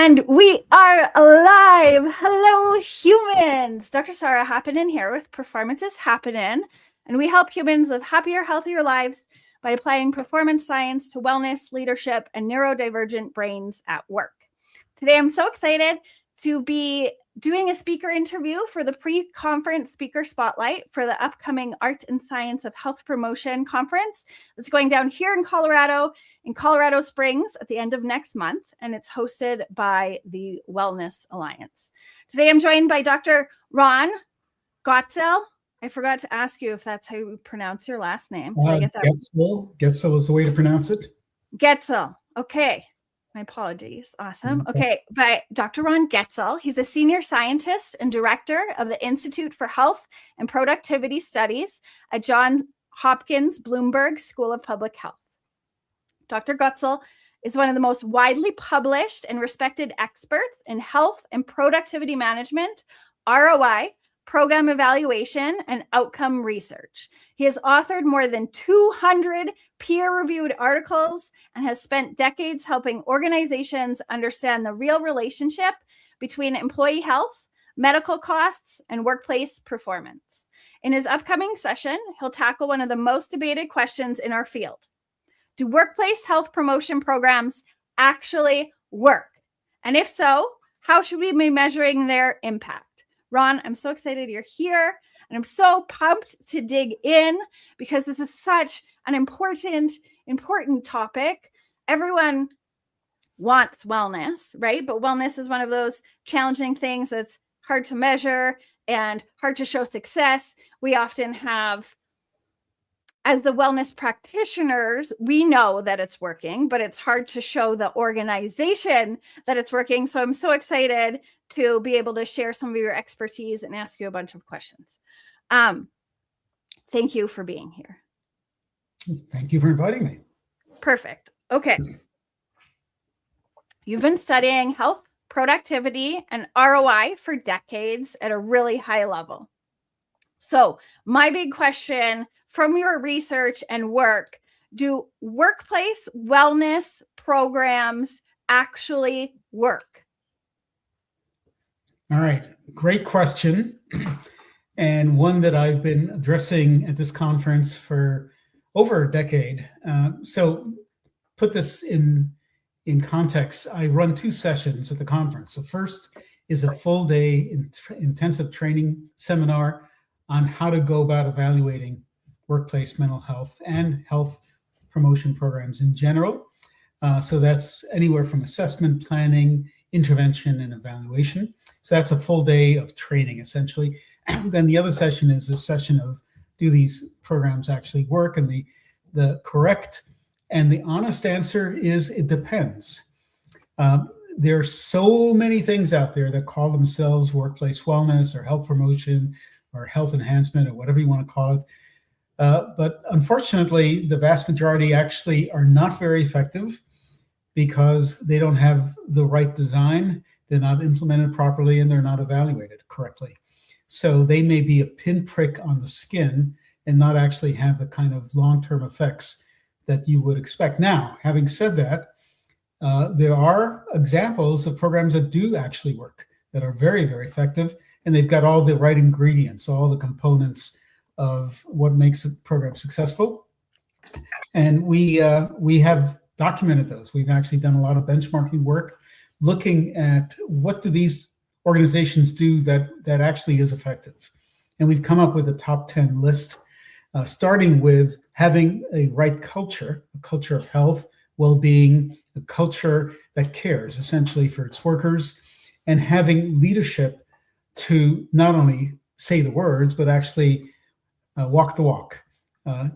And we are live. Hello, humans. Dr. Sarah Hopkins here with Performance is Happening. And we help humans live happier, healthier lives by applying performance science to wellness, leadership, and neurodivergent brains at work. Today, I'm so excited to be doing a speaker interview for the pre-conference speaker spotlight for the upcoming Art and Science of Health Promotion conference that's going down here in Colorado Springs at the end of next month, and it's hosted by the Wellness Alliance. Today, I'm joined by Dr. Ron Goetzel. I forgot to ask you if that's how you pronounce your last name. Did I get that? Goetzel is the way to pronounce it. Goetzel. Okay. My apologies. Awesome. Okay. But Dr. Ron Goetzel, he's a senior scientist and director of the Institute for Health and Productivity Studies at Johns Hopkins Bloomberg School of Public Health. Dr. Goetzel is one of the most widely published and respected experts in health and productivity management, ROI, program evaluation, and outcome research. He has authored more than 200 peer-reviewed articles and has spent decades helping organizations understand the real relationship between employee health, medical costs, and workplace performance. In his upcoming session, he'll tackle one of the most debated questions in our field. Do workplace health promotion programs actually work? And if so, how should we be measuring their impact? Ron, I'm so excited you're here, and I'm so pumped to dig in because this is such an important topic. Everyone wants wellness, right? But wellness is one of those challenging things that's hard to measure and hard to show success. We often have, as the wellness practitioners, we know that it's working, but it's hard to show the organization that it's working. So I'm so excited to be able to share some of your expertise and ask you a bunch of questions. Thank you for being here. Thank you for inviting me. Perfect. Okay. You've been studying health, productivity, and ROI for decades at a really high level. So my big question from your research and work, do workplace wellness programs actually work? All right. Great question. And one that I've been addressing at this conference for over a decade. So put this in context. I run 2 sessions at the conference. The first is a full day intensive training seminar on how to go about evaluating workplace mental health and health promotion programs in general. So that's anywhere from assessment, planning, intervention, and evaluation. So that's a full day of training, essentially. Then the other session is a session of, do these programs actually work? And the correct and the honest answer is it depends. There are so many things out there that call themselves workplace wellness or health promotion or health enhancement or whatever you want to call it. But unfortunately, the vast majority actually are not very effective because they don't have the right design, they're not implemented properly, and they're not evaluated correctly. So they may be a pinprick on the skin and not actually have the kind of long-term effects that you would expect. Now, having said that, there are examples of programs that do actually work, that are very, very effective, and they've got all the right ingredients, all the components of what makes a program successful. And we have documented those. We've actually done a lot of benchmarking work looking at what do these organizations do that actually is effective. And we've come up with a top 10 list, starting with having a right culture, a culture of health, well-being, a culture that cares essentially for its workers, and having leadership to not only say the words, but actually walk the walk,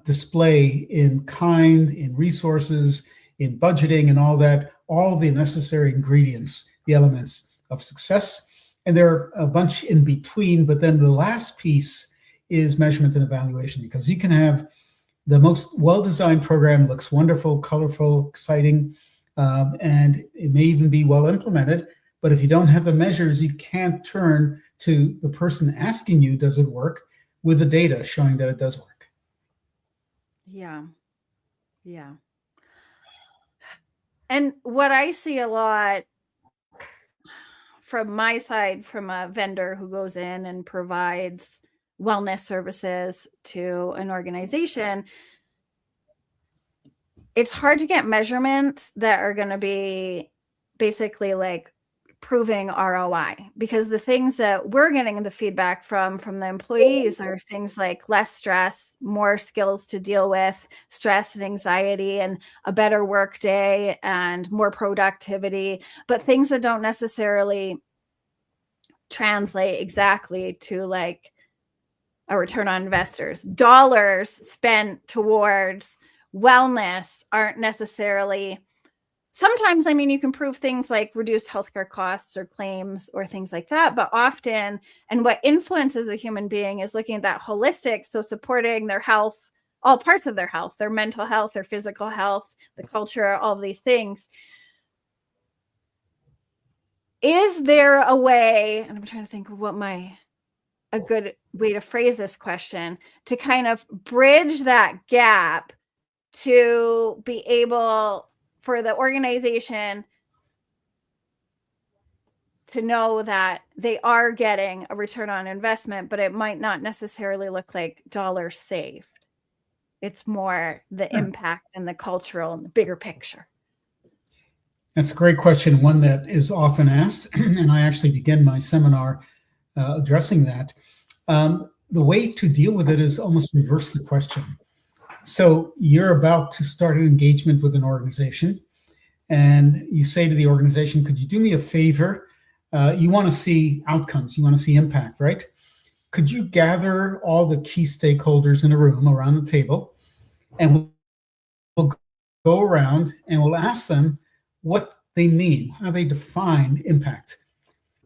display in kind, in resources, in budgeting and all that, all the necessary ingredients, the elements of success. And there are a bunch in between, but then the last piece is measurement and evaluation, because you can have the most well-designed program, looks wonderful, colorful, exciting, and it may even be well implemented, but if you don't have the measures, you can't turn to the person asking you, does it work, with the data showing that it does work. Yeah. And what I see a lot from my side, from a vendor who goes in and provides wellness services to an organization, it's hard to get measurements that are going to be basically like proving ROI, because the things that we're getting the feedback from the employees are things like less stress, more skills to deal with stress and anxiety, and a better work day and more productivity, but things that don't necessarily translate exactly to like a return on investors. Dollars spent towards wellness aren't necessarily, sometimes, I mean, you can prove things like reduced healthcare costs or claims or things like that, but often, and what influences a human being is looking at that holistic, so supporting their health, all parts of their health, their mental health, their physical health, the culture, all of these things. Is there a way, and I'm trying to think of what a good way to phrase this question, to kind of bridge that gap to be able for the organization to know that they are getting a return on investment, but it might not necessarily look like dollars saved. It's more the impact and the cultural and the bigger picture. That's a great question, one that is often asked, and I actually begin my seminar addressing that. The way to deal with it is almost reverse the question. So you're about to start an engagement with an organization, and you say to the organization, could you do me a favor? You want to see outcomes, you want to see impact, right? Could you gather all the key stakeholders in a room around the table, and we'll go around and we'll ask them what they mean, how they define impact.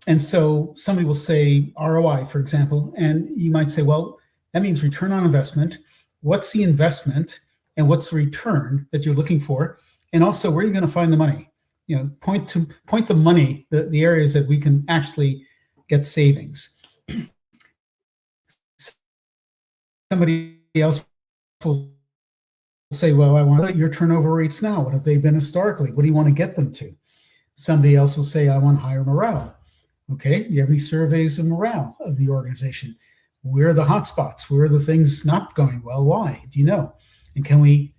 And so somebody will say ROI, for example, and you might say, well, that means return on investment. What's the investment and what's the return that you're looking for? And also, where are you going to find the money? You know, point the money, the areas that we can actually get savings. Somebody else will say, well, I want your turnover rates now. What have they been historically? What do you want to get them to? Somebody else will say, I want higher morale. Okay, do you have any surveys of morale of the organization? Where are the hot spots? Where are the things not going well? Why? Do you know? And can we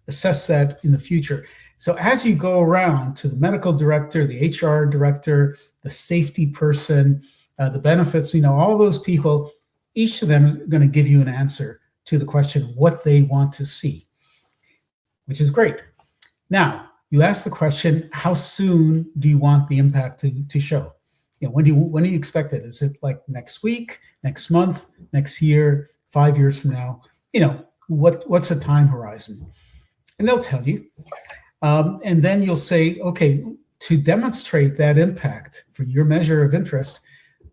assess that in the future? So as you go around to the medical director, the HR director, the safety person, the benefits, all those people, each of them are going to give you an answer to the question, what they want to see, which is great. Now, you ask the question, how soon do you want the impact to show? When do you expect it? Is it like next week, next month, next year, 5 years from now? What's a time horizon? And they'll tell you. And then you'll say, okay, to demonstrate that impact for your measure of interest,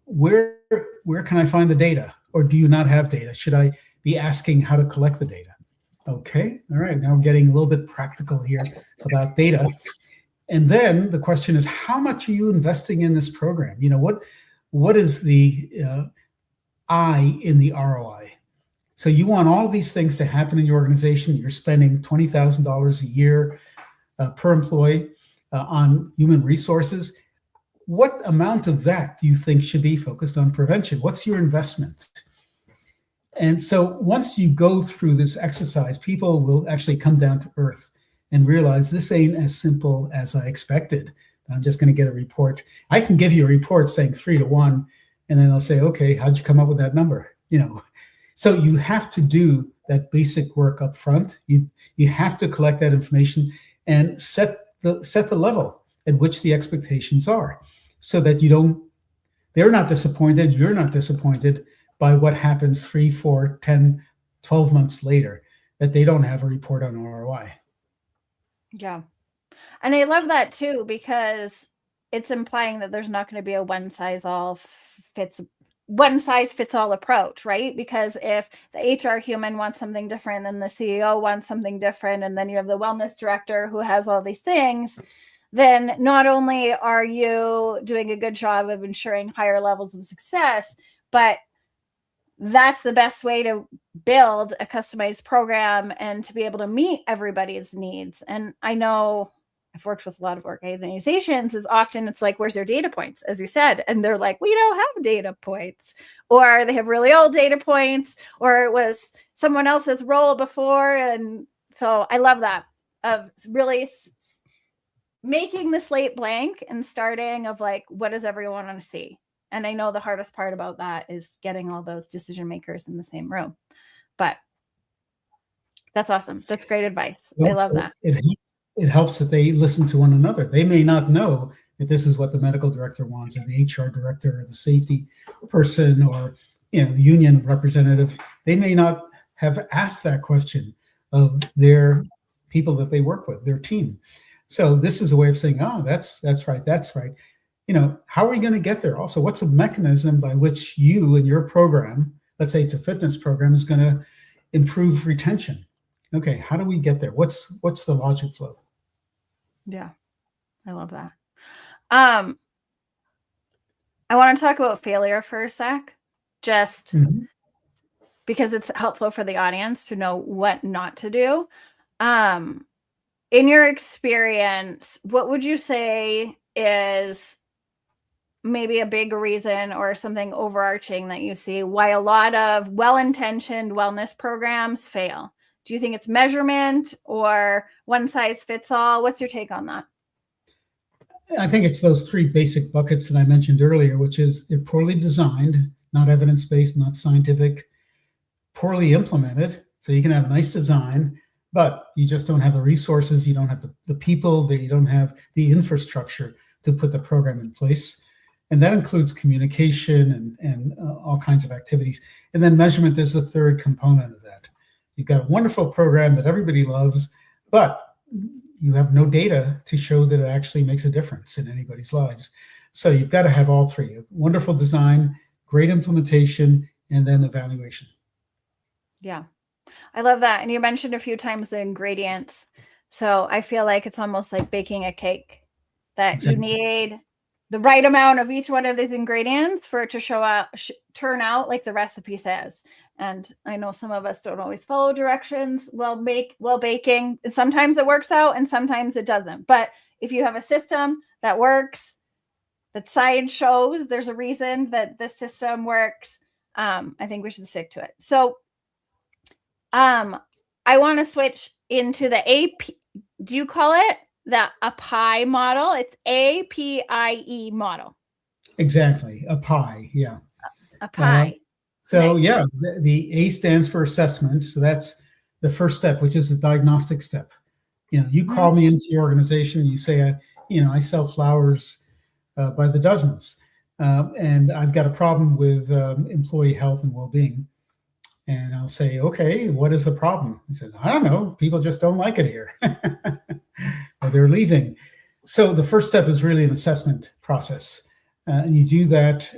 where can I find the data? Or do you not have data? Should I be asking how to collect the data? Okay, all right, now we're getting a little bit practical here about data. And then the question is, how much are you investing in this program? What is the I in the ROI? So you want all these things to happen in your organization. You're spending $20,000 a year per employee on human resources. What amount of that do you think should be focused on prevention? What's your investment? And so once you go through this exercise, people will actually come down to earth and realize this ain't as simple as I expected. I'm just going to get a report. I can give you a report saying 3-1, and then they'll say, okay, how'd you come up with that number? So you have to do that basic work up front. You have to collect that information and set the level at which the expectations are, so that they're not disappointed, you're not disappointed by what happens 3, 4, 10, 12 months later, that they don't have a report on ROI. Yeah. And I love that too, because it's implying that there's not going to be a one size fits all approach, right? Because if the HR human wants something different, then the CEO wants something different, and then you have the wellness director who has all these things, then not only are you doing a good job of ensuring higher levels of success, but that's the best way to build a customized program and to be able to meet everybody's needs. And I know I've worked with a lot of organizations, is often it's like, where's their data points, as you said? And they're like, we don't have data points, or they have really old data points, or it was someone else's role before. And so I love that, of really making the slate blank and starting of like, what does everyone want to see? And I know the hardest part about that is getting all those decision makers in the same room. But that's awesome. That's great advice. I love that. It helps that they listen to one another. They may not know that this is what the medical director wants, or the HR director, or the safety person, or the union representative. They may not have asked that question of their people that they work with, their team. So this is a way of saying, oh, that's right, that's right. How are we going to get there? Also, what's a mechanism by which you and your program, let's say it's a fitness program, is going to improve retention? Okay, how do we get there? What's the logic flow? Yeah, I love that. I want to talk about failure for a sec, just because it's helpful for the audience to know what not to do. In your experience, what would you say is maybe a big reason or something overarching that you see why a lot of well-intentioned wellness programs fail? Do you think it's measurement or one size fits all? What's your take on that? I think it's those three basic buckets that I mentioned earlier, which is they're poorly designed, not evidence-based, not scientific, poorly implemented. So you can have a nice design, but you just don't have the resources, you don't have the people, you don't have the infrastructure to put the program in place. And that includes communication and all kinds of activities. And then measurement is the third component of that. You've got a wonderful program that everybody loves, but you have no data to show that it actually makes a difference in anybody's lives. So you've got to have all three: wonderful design, great implementation, and then evaluation. Yeah, I love that. And you mentioned a few times the ingredients. So I feel like it's almost like baking a cake, that exactly. You need the right amount of each one of these ingredients for it to turn out like the recipe says. And I know some of us don't always follow directions while baking. Sometimes it works out and sometimes it doesn't. But if you have a system that works, that science shows there's a reason that this system works, I think we should stick to it. So I want to switch into the AP. Do you call it the API model? It's APIE model. Exactly. API. Yeah. API. So yeah, the A stands for assessment. So that's the first step, which is the diagnostic step. You call me into your organization, you say, I sell flowers by the dozens, and I've got a problem with employee health and well-being. And I'll say, okay, what is the problem? He says, I don't know. People just don't like it here, or they're leaving. So the first step is really an assessment process. And you do that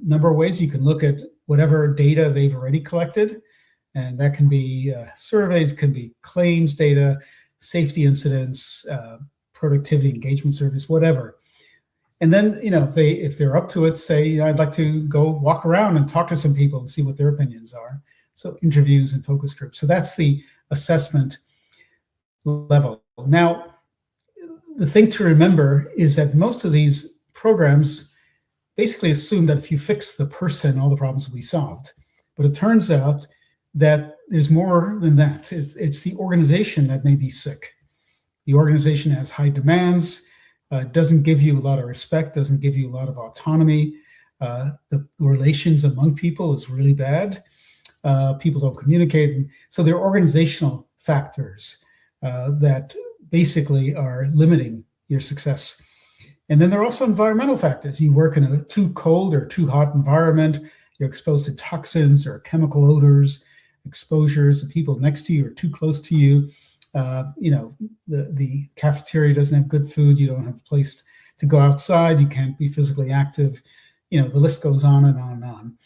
number of ways. You can look at whatever data they've already collected. And that can be surveys, can be claims data, safety incidents, productivity engagement surveys, whatever. And then, if they're up to it, say, I'd like to go walk around and talk to some people and see what their opinions are. So interviews and focus groups. So that's the assessment level. Now, the thing to remember is that most of these programs basically assume that if you fix the person, all the problems will be solved. But it turns out that there's more than that. It's the organization that may be sick. The organization has high demands, doesn't give you a lot of respect, doesn't give you a lot of autonomy. The relations among people is really bad. People don't communicate. So there are organizational factors that basically are limiting your success. And then there are also environmental factors. You work in a too cold or too hot environment, you're exposed to toxins or chemical odors, exposures, the people next to you are too close to you. The cafeteria doesn't have good food, you don't have a place to go outside, you can't be physically active, the list goes on and on and on.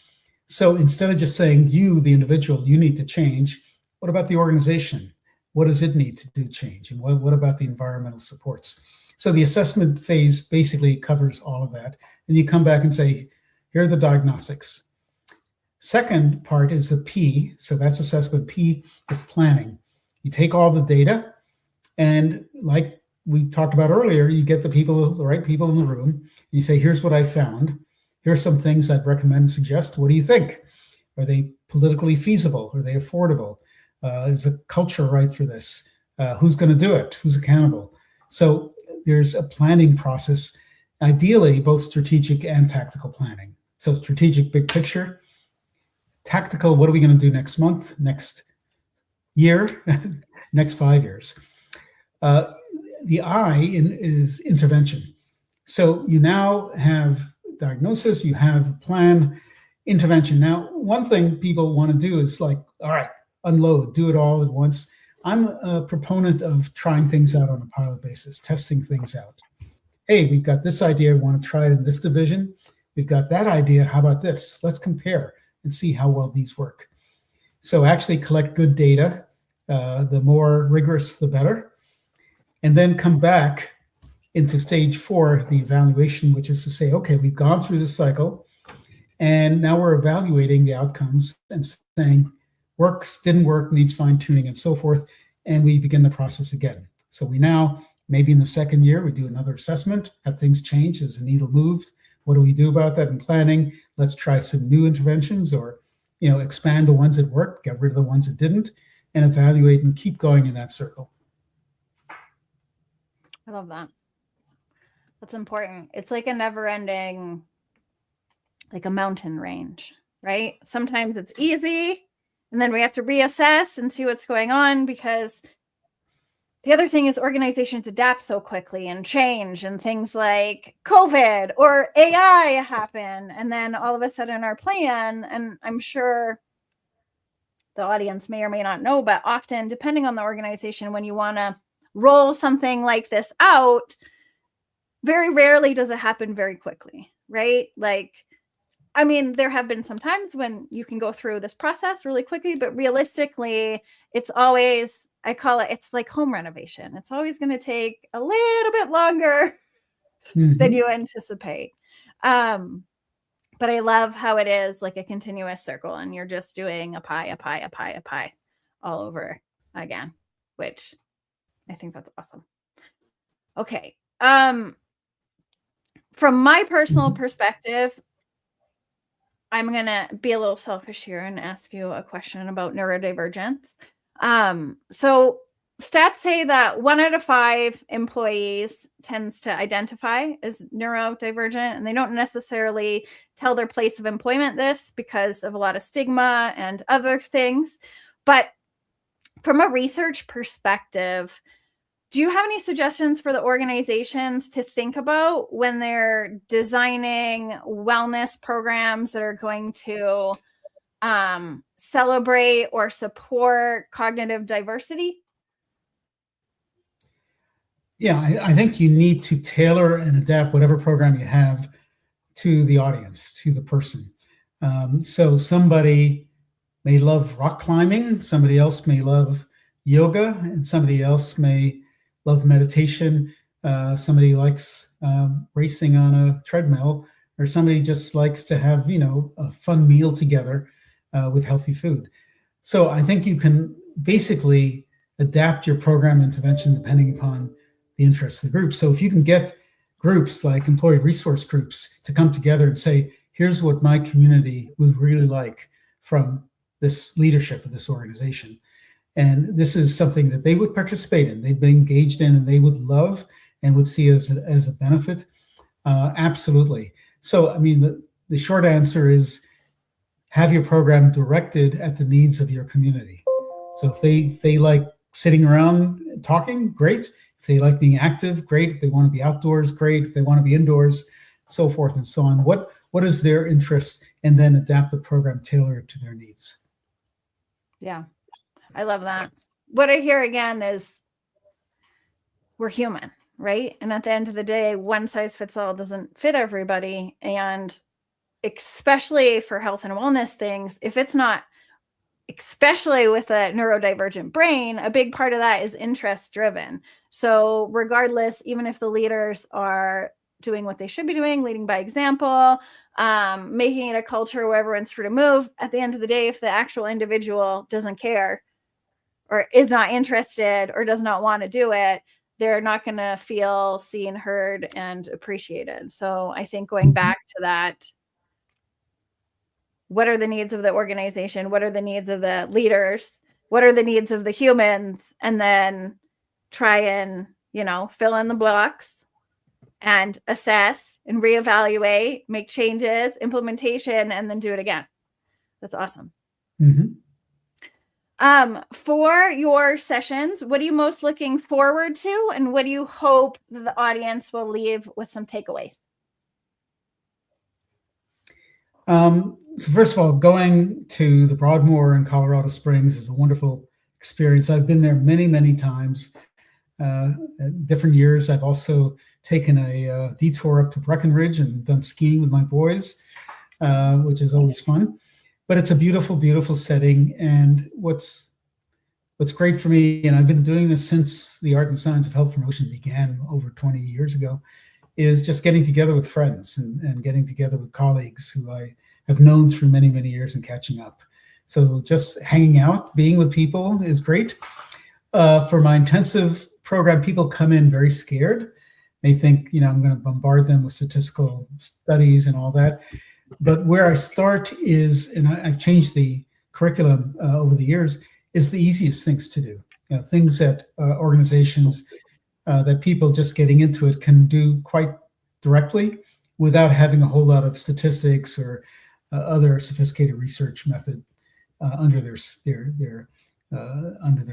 So instead of just saying you, the individual, you need to change, what about the organization? What does it need to do change? And what about the environmental supports? So the assessment phase basically covers all of that. And you come back and say, here are the diagnostics. Second part is the P. So that's assessment. P is planning. You take all the data and, like we talked about earlier, you get the right people in the room. You say, here's what I found. Here's some things I'd recommend and suggest. What do you think? Are they politically feasible? Are they affordable? Is the culture right for this? Who's going to do it? Who's accountable? So there's a planning process, ideally both strategic and tactical planning. So strategic, big picture. Tactical, what are we going to do next month, next year, next 5 years? The I is intervention. So you now have diagnosis, you have a plan, intervention. Now, one thing people want to do is like, all right, unload, do it all at once. I'm a proponent of trying things out on a pilot basis, testing things out. Hey, we've got this idea, we want to try it in this division. We've got that idea, how about this? Let's compare and see how well these work. So actually collect good data. The more rigorous, the better. And then come back into stage 4, the evaluation, which is to say, okay, we've gone through this cycle, and now we're evaluating the outcomes and saying, works, didn't work, needs fine tuning, and so forth. And we begin the process again. So we now, maybe in the second year, we do another assessment. Have things changed? Has the needle moved? What do we do about that in planning? Let's try some new interventions, or expand the ones that worked, get rid of the ones that didn't, and evaluate and keep going in that circle. I love that. That's important. It's like a never-ending, like a mountain range, right? Sometimes it's easy, and then we have to reassess and see what's going on, because the other thing is organizations adapt so quickly and change, and things like COVID or AI happen, and then all of a sudden our plan, and I'm sure the audience may or may not know, but often, depending on the organization, when you want to roll something like this out, very rarely does it happen very quickly, right? Like, I mean, there have been some times when you can go through this process really quickly, but realistically, it's always, I call it, it's like home renovation. It's always going to take a little bit longer than you anticipate. But I love how it is like a continuous circle, and you're just doing a pie all over again, which I think that's awesome. Okay. From my personal perspective, I'm going to be a little selfish here and ask you a question about neurodivergence. So stats say that 1 out of 5 employees tends to identify as neurodivergent, and they don't necessarily tell their place of employment this because of a lot of stigma and other things. But from a research perspective, do you have any suggestions for the organizations to think about when they're designing wellness programs that are going to celebrate or support cognitive diversity? Yeah, I think you need to tailor and adapt whatever program you have to the audience, to the person. So somebody may love rock climbing, somebody else may love yoga, and somebody else may love meditation. Somebody likes racing on a treadmill, or somebody just likes to have, a fun meal together with healthy food. So I think you can basically adapt your program intervention depending upon the interests of the group. So if you can get groups like employee resource groups to come together and say, here's what my community would really like from this leadership of this organization, and this is something that they would participate in, they've been engaged in, and they would love and would see as a benefit. Absolutely. So, I mean, the short answer is have your program directed at the needs of your community. So if they like sitting around talking, great. If they like being active, great. If they want to be outdoors, great. If they want to be indoors, so forth and so on. What is their interest? And then adapt the program tailored to their needs. Yeah. I love that. What I hear again is we're human, right? And at the end of the day, one size fits all doesn't fit everybody. And especially for health and wellness things, if it's not, especially with a neurodivergent brain, a big part of that is interest driven. So regardless, even if the leaders are doing what they should be doing, leading by example, making it a culture where everyone's free to move, at the end of the day, if the actual individual doesn't care or is not interested or does not want to do it, they're not going to feel seen, heard, and appreciated. So I think going back to that, what are the needs of the organization? What are the needs of the leaders? What are the needs of the humans? And then try and, fill in the blocks and assess and reevaluate, make changes, implementation, and then do it again. That's awesome. Mm-hmm. For your sessions, what are you most looking forward to, and what do you hope the audience will leave with some takeaways? So first of all, going to the Broadmoor in Colorado Springs is a wonderful experience. I've been there many, many times, different years. I've also taken a detour up to Breckenridge and done skiing with my boys, which is always fun. But it's a beautiful, beautiful setting. And what's great for me, and I've been doing this since the Art and Science of Health Promotion began over 20 years ago, is just getting together with friends and getting together with colleagues who I have known through many, many years and catching up. So just hanging out, being with people is great. For my intensive program, people come in very scared. They think, I'm going to bombard them with statistical studies and all that. But where I start is, and I've changed the curriculum over the years, is the easiest things to do. Things that organizations, that people just getting into it can do quite directly without having a whole lot of statistics or other sophisticated research method under their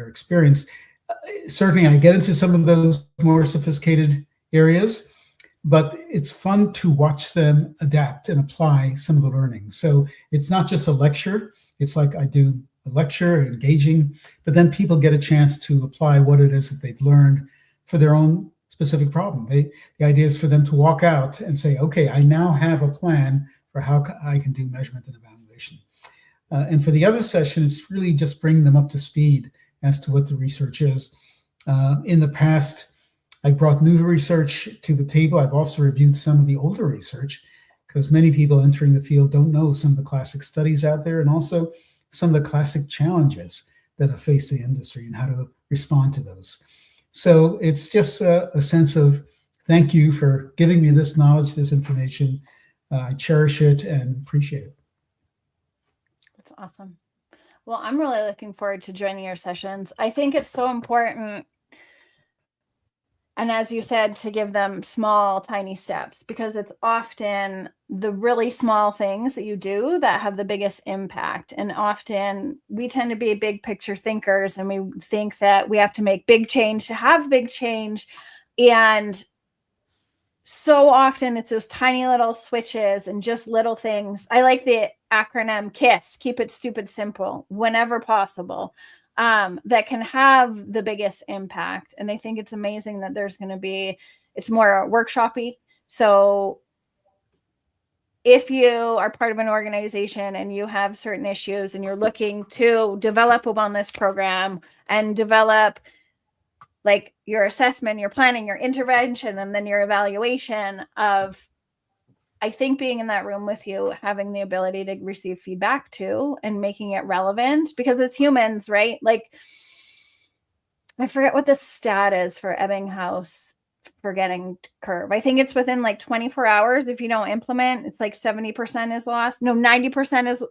experience. Certainly, I get into some of those more sophisticated areas, but it's fun to watch them adapt and apply some of the learning. So it's not just a lecture. It's like I do a lecture, engaging, but then people get a chance to apply what it is that they've learned for their own specific problem. The idea is for them to walk out and say, okay, I now have a plan for how I can do measurement and evaluation. And for the other session, it's really just bringing them up to speed as to what the research is. In the past, I brought new research to the table. I've also reviewed some of the older research because many people entering the field don't know some of the classic studies out there and also some of the classic challenges that have faced the industry and how to respond to those. So it's just a sense of thank you for giving me this knowledge, this information. I cherish it and appreciate it. That's awesome. Well, I'm really looking forward to joining your sessions. I think it's so important, and as you said, to give them small, tiny steps, because it's often the really small things that you do that have the biggest impact. And often we tend to be big picture thinkers, and we think that we have to make big change to have big change. And so often it's those tiny little switches and just little things. I like the acronym KISS, keep it stupid simple, whenever possible. That can have the biggest impact. And I think it's amazing that there's going to be, it's more workshopy. So if you are part of an organization and you have certain issues and you're looking to develop a wellness program and develop like your assessment, your planning, your intervention, and then your evaluation of, I think being in that room with you, having the ability to receive feedback too, and making it relevant, because it's humans, right? Like, I forget what the stat is for Ebbinghaus forgetting curve. I think it's within like 24 hours. If you don't implement, it's like 70% is lost. No, 90% is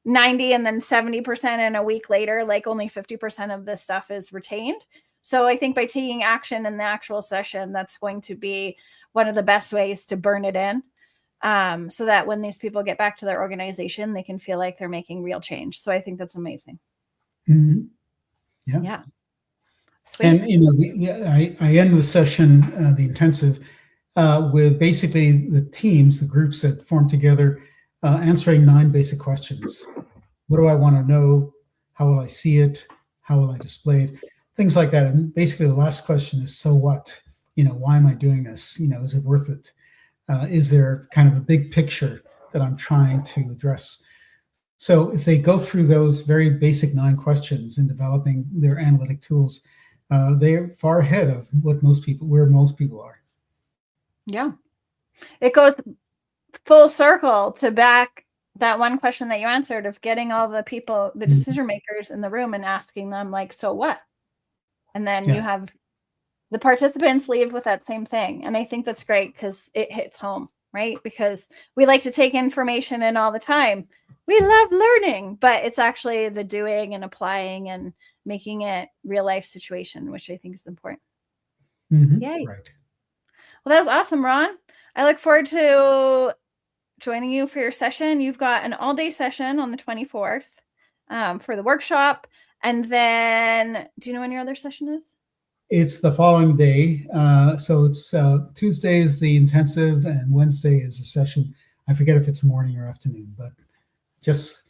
90, and then 70% in a week later, like only 50% of this stuff is retained. So I think by taking action in the actual session, that's going to be one of the best ways to burn it in. So that when these people get back to their organization, they can feel like they're making real change. So I think that's amazing. Mm-hmm. Yeah. Sweet. And, I end the session, the intensive, with basically the teams, the groups that form together, answering 9 basic questions. What do I want to know? How will I see it? How will I display it? Things like that. And basically the last question is, so what? Why am I doing this? Is it worth it? Is there kind of a big picture that I'm trying to address? So if they go through those very basic 9 questions in developing their analytic tools, they're far ahead of where most people are. Yeah. It goes full circle to back that one question that you answered of getting all the people, the decision makers in the room and asking them like, so what? And then you have the participants leave with that same thing. And I think that's great because it hits home, right? Because we like to take information in all the time. We love learning, but it's actually the doing and applying and making it real life situation, which I think is important. Yay. Right. Well, that was awesome, Ron. I look forward to joining you for your session. You've got an all-day session on the 24th for the workshop. And then, do you know when your other session is? It's the following day. So it's Tuesday is the intensive and Wednesday is the session. I forget if it's morning or afternoon, but just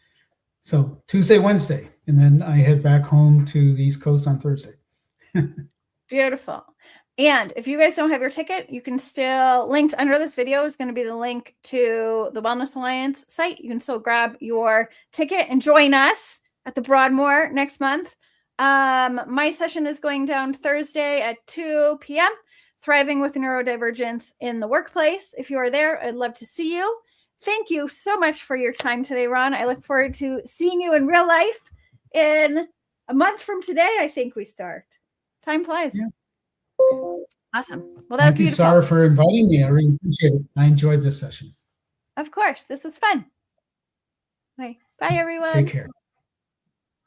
so Tuesday, Wednesday. And then I head back home to the East Coast on Thursday. Beautiful. And if you guys don't have your ticket, you can still, linked under this video is going to be the link to the Wellness Alliance site. You can still grab your ticket and join us at the Broadmoor next month. My session is going down Thursday at 2 p.m. Thriving with Neurodivergence in the Workplace. If you are there, I'd love to see you. Thank you so much for your time today, Ron. I look forward to seeing you in real life in a month from today. I think we start. Time flies. Yeah. Awesome. Well, that's Thank you, Sarah, for inviting me. I really appreciate it. I enjoyed this session. Of course. This was fun. Bye. Bye, everyone. Take care.